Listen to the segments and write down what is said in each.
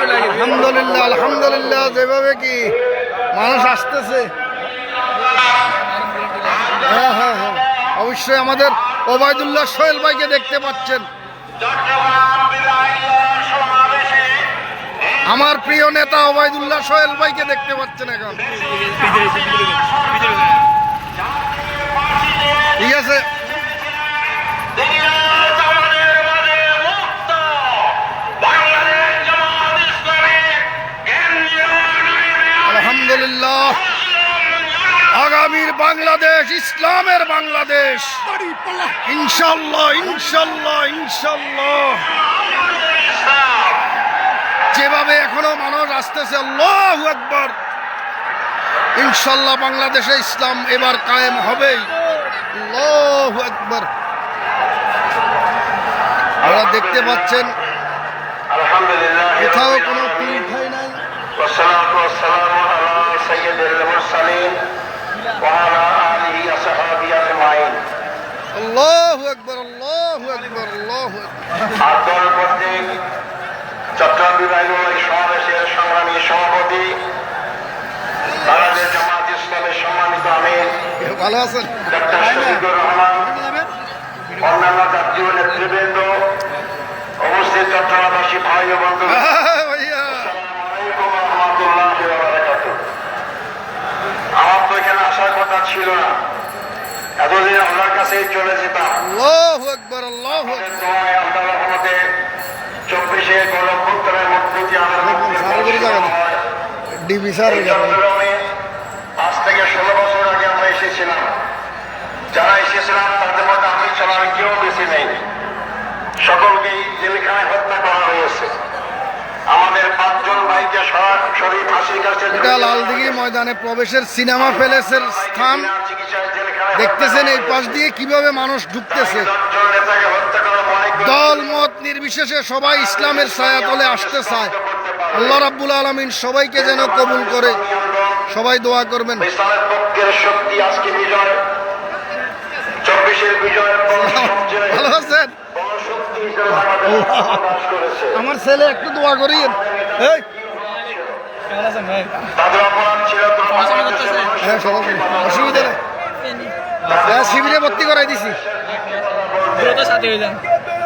আলহামদুলিল্লাহ আলহামদুলিল্লাহ, যেভাবে কি মানুষ আসতেছে, হ্যাঁ হ্যাঁ হ্যাঁ, অবশ্যই আমাদের ওবায়দুল্লাহ সোহেল ভাইকে দেখতে পাচ্ছেন, আমার প্রিয় নেতা ওবায়দুল্লাহ সোহেল ভাইকে দেখতে পাচ্ছেন এখন। ঠিক আছে, আলহামদুলিল্লাহ, আগামীর বাংলাদেশ ইসলামের বাংলাদেশ, ইনশাল্লাহ ইনশাল্লাহ ইনশাল্লাহ। যেভাবে এখনো মানুষ আসতেছে, আল্লাহু আকবার, ইনশাল্লাহ বাংলাদেশে ইসলাম এবার কায়েম হবেই, আল্লাহু আকবার। আপনারা দেখতে পাচ্ছেন কোথাও কোনো পরীক্ষাই নাই। আল্লাহু আকবার আল্লাহু আকবার আল্লাহু আকবার। চট্টগ্রাম বিভাগীয় সমাবেশের সংগ্রামী সভাপতি, বাংলাদেশ জামাত ইসলামের সম্মানিত আমির ভালো আছেন ডক্টর শফিকুর রহমান, অন্যান্য জাতীয় নেতৃবৃন্দ, উপস্থিত চট্টগ্রামবাসী ভাই ও বন্ধু, আমার তো এখানে আসার কথা ছিল না, এতদিন আপনার কাছেই চলে যেতাম। আল্লাহু আকবার আল্লাহু আকবার। আপনার রহমতে 24 গণঅভ্যুত্থানের মধ্য দিয়ে চট্টগ্রামে 5 থেকে 16 বছর আগে আমরা এসেছিলাম। যারা এসেছিলাম তাদের মধ্যে আমি ছাড়া আর কেউ বেশি নেই, সকলকেই জেলখানায় হত্যা করা হয়েছে। আমাদের 5 জন ভাইকে সরাসরি ফাঁসির কাছে, এটা লালদিঘি ময়দানে প্রবেশের সিনেমা প্যালেসের স্থান, দেখতেছেন এই পাশ দিয়ে কিভাবে মানুষ ঢুকতেছে। দল মত নির্বিশেষে সবাই ইসলামের ছায়াতলে আসতে চায়। আল্লাহ রাব্বুল আলামিন সবাইকে যেন কবুল করে, সবাই দোয়া করবেন। ইসলামের পক্ষের শক্তি আজকে বিজয়, 24-এর বিজয়ের ভালো আছেন? আমার ছেলে একটু দোয়া করিয়েন। এই তাদের অপরাধ ছিল হ্যাঁ, অসুবিধা নেই, শিবিরে ভর্তি করাই দিছি।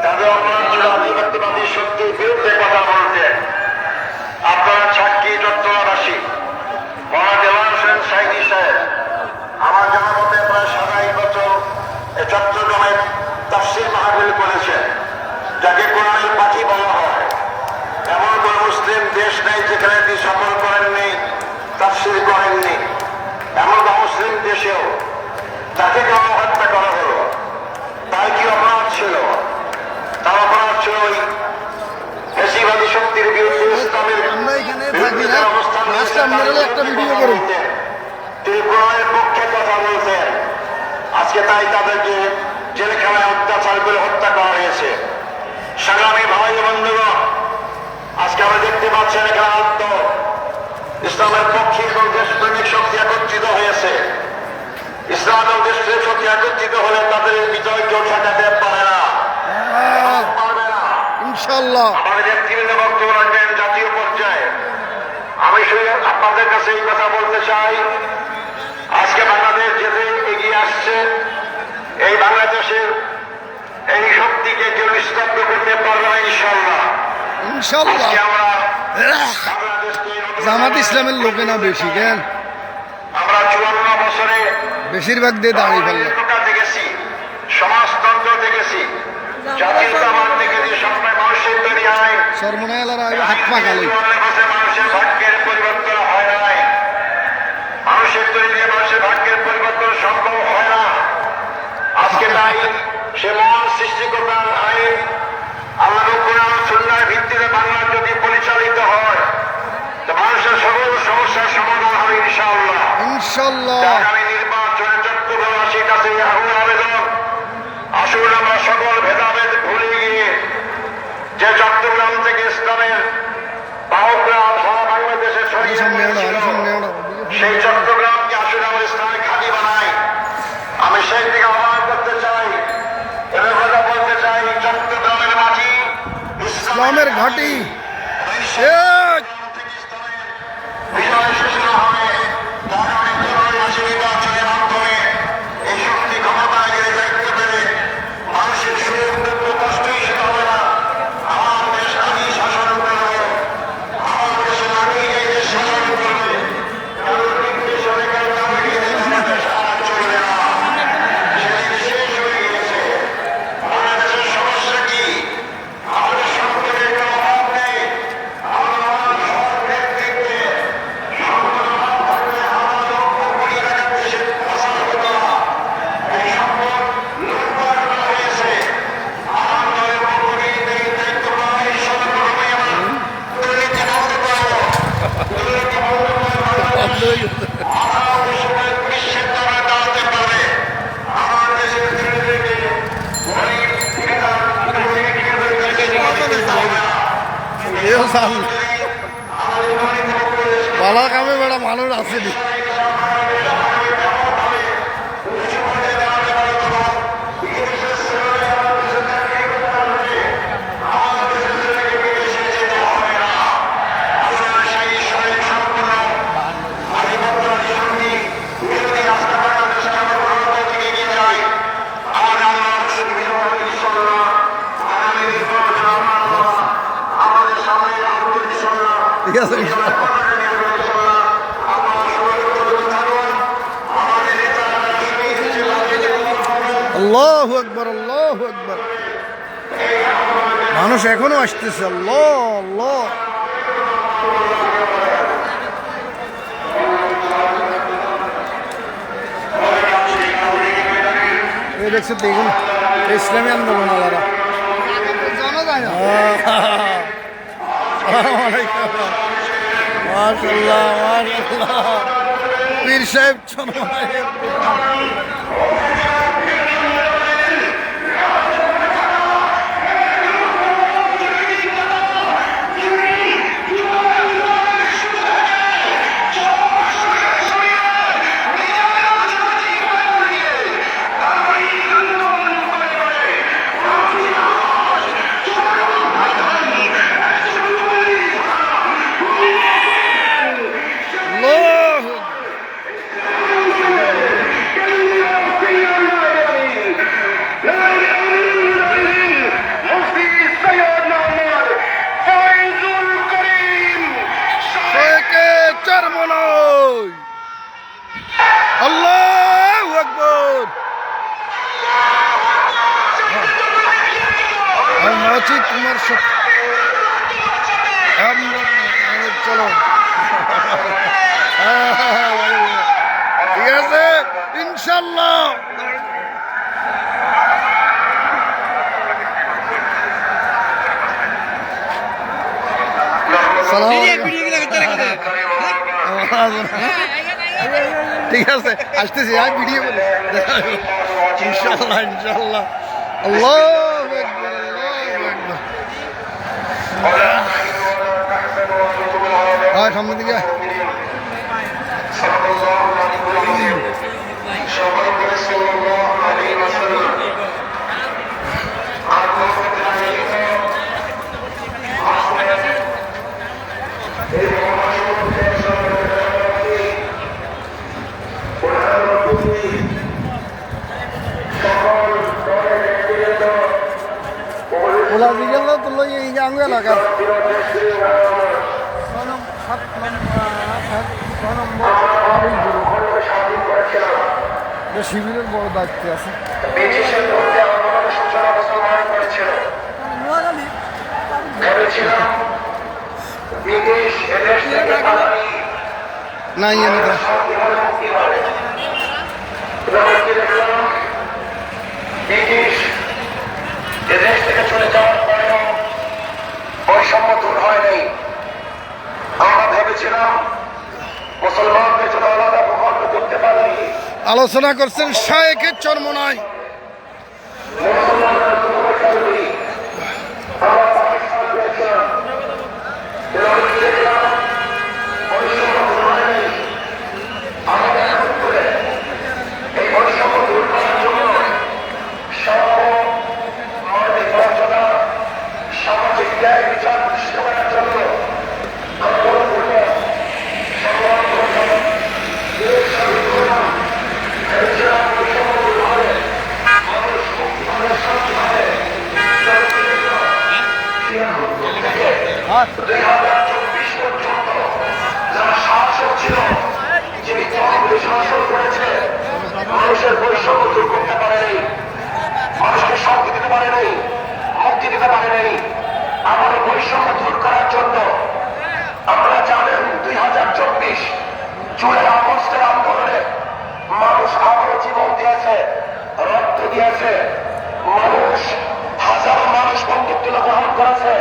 তাদের অপরাধ ছিল আধিপত্যবাদী শক্তির বিরুদ্ধে কথা বলতে। আপনারা সাক্ষী চট্টগ্রামবাসী, মহান দেওয়ান হোসেন সাইদি সাহেব আমার জানা মতে প্রায় 27 বছর চট্টগ্রামের তাফসীর মাহফিল করেছেন, যাকে কোরআনের পাখি বলা হয়। এমন কোন মুসলিম দেশ নেই যেখানে তিনি সফল করেননি, তাফসীর করেননি। এমন মুসলিম দেশেও তাকে কেন হত্যা করা হলো? তাই কি অপরাধ ছিল? তার অপরাধ ছিল ওই ফ্যাসিবাদী শক্তির বিরুদ্ধে ইসলামের একটা ভিডিও করুন। তিনি কোরআনের পক্ষে কথা বলতেন। আজকে তাই তাদেরকে জেলখানায় অত্যাচার করে হত্যা করা হয়েছে। সংগ্রামী ভাই বন্ধুগণ, আজকে আমরা দেখতে পাচ্ছেন এখানে ইসলামের পক্ষে এবং দেশপ্রেমিক শক্তি একত্রিত হয়েছে। ইসলাম এবং দেশপ্রেমিক শক্তি একত্রিত হলে তাদের বিজয় কেউ ঠেকাতে পারে না, পারবে না ইনশাআল্লাহ। আমাদের নেতৃবৃন্দ বক্তব্য রাখবেন জাতীয় পর্যায়ে। আমি শুধু আপনাদের কাছে এই কথা বলতে চাই, আজকে বাংলাদেশ যেতে এগিয়ে আসছে, এই বাংলাদেশের এই শক্তিকে কেউ স্তব্ধ করতে পারবে না ইনশাআল্লাহ ইনশাআল্লাহ। জামাত ইসলামের লোকে না বেশি, কেন আমরা 54 বছরে বেশিরভাগ দিয়ে দাঁড়িয়ে ফেলল। দেখেছি, সমাজতন্ত্র দেখেছি, জাতীয়তাবাদ দেখেছি, সবসময় মানুষের তৈরি হয়। সর্বনায়ালারা হাত পা খালি, মানুষের ভাগ্যের পরিবর্তন হয় নাই, মানুষের তৈরি দিয়ে মানুষের ভাগ্যের পরিবর্তন সম্ভব হয় না। আজকে তাই সে মহান সৃষ্টিকর্তার আইন আল্লাহ কোরআন সুন্নাহর ভিত্তিতে বাংলা যদি পরিচালিত হয়, তো মানুষের সকল সমস্যার সমাধান হবে ইনশাআল্লাহ ইনশাআল্লাহ। আগামী নির্বাচনে চট্টগ্রামবাসীর কাছে আহ্বান আবেদন, আসুন আমরা সকল ভেদাভেদ ভুলে গিয়ে যে চট্টগ্রাম থেকে ইসলামের বাহকরা সারা বাংলাদেশে ছড়িয়ে পড়েছিল, সেই চট্টগ্রামকে আসলে আমরা ইসলামের ঘাঁটি বানাই। আমি সেই দিকে আহ্বান করতে চাই, এবার কথা বলতে চাই, চট্টগ্রামের মাটি ইসলামের ঘাঁটি। কেউ চাল বালা কামে বেড়া মানুষ আসেনি ঠিক আছে আল্লাহু আকবার আল্লাহু আকবার মানুষ এখনো আসতেছে আল্লাহ আল্লাহ এই দেখছে দেখুন ইসলামী আন্দোলন আলাদা জানা যায় না মাশাআল্লাহ মাশাআল্লাহ পীর সাহেব চরমনায়ের আল্লাহু আকবার আর মাছি তোমার সাথে চলো ঠিক আছে ইনশাল্লাহ ঠিক আছে আসতেছি আর ভিডিও করে ইনশাল্লাহ ইনশাল্লাহ আল্লাহু আকবার আল্লাহু আকবার সামনে দিকে ওলা বিকেল তো লই এই আঙ্গ এলাকা শিবিরের বড় দায়িত্ব আছে না ইয়ে ব্রিটিশ এদেশ থেকে চলে যাওয়ার পরেও বৈষম্য দূর হয়নি। আমরা ভেবেছিলাম মুসলমানদের জন্য আলাদা ভূখণ্ড করতে পারি। আলোচনা করছেন শায়েখের চরমনায় মানুষের বৈষম্য দূর করতে পারেনি, মানুষকে শান্তি দিতে পারেনি, মুক্তি দিতে পারেনি। আমার বৈষম্য দূর করার জন্য আমরা জানেন 2024 জুলাই আগস্টের আন্দোলনে মানুষ আবারও জীবন দিয়েছে, রক্ত দিয়েছে, মানুষ হাজারো মানুষ বন্ধুত্ব গ্রহণ করেছে।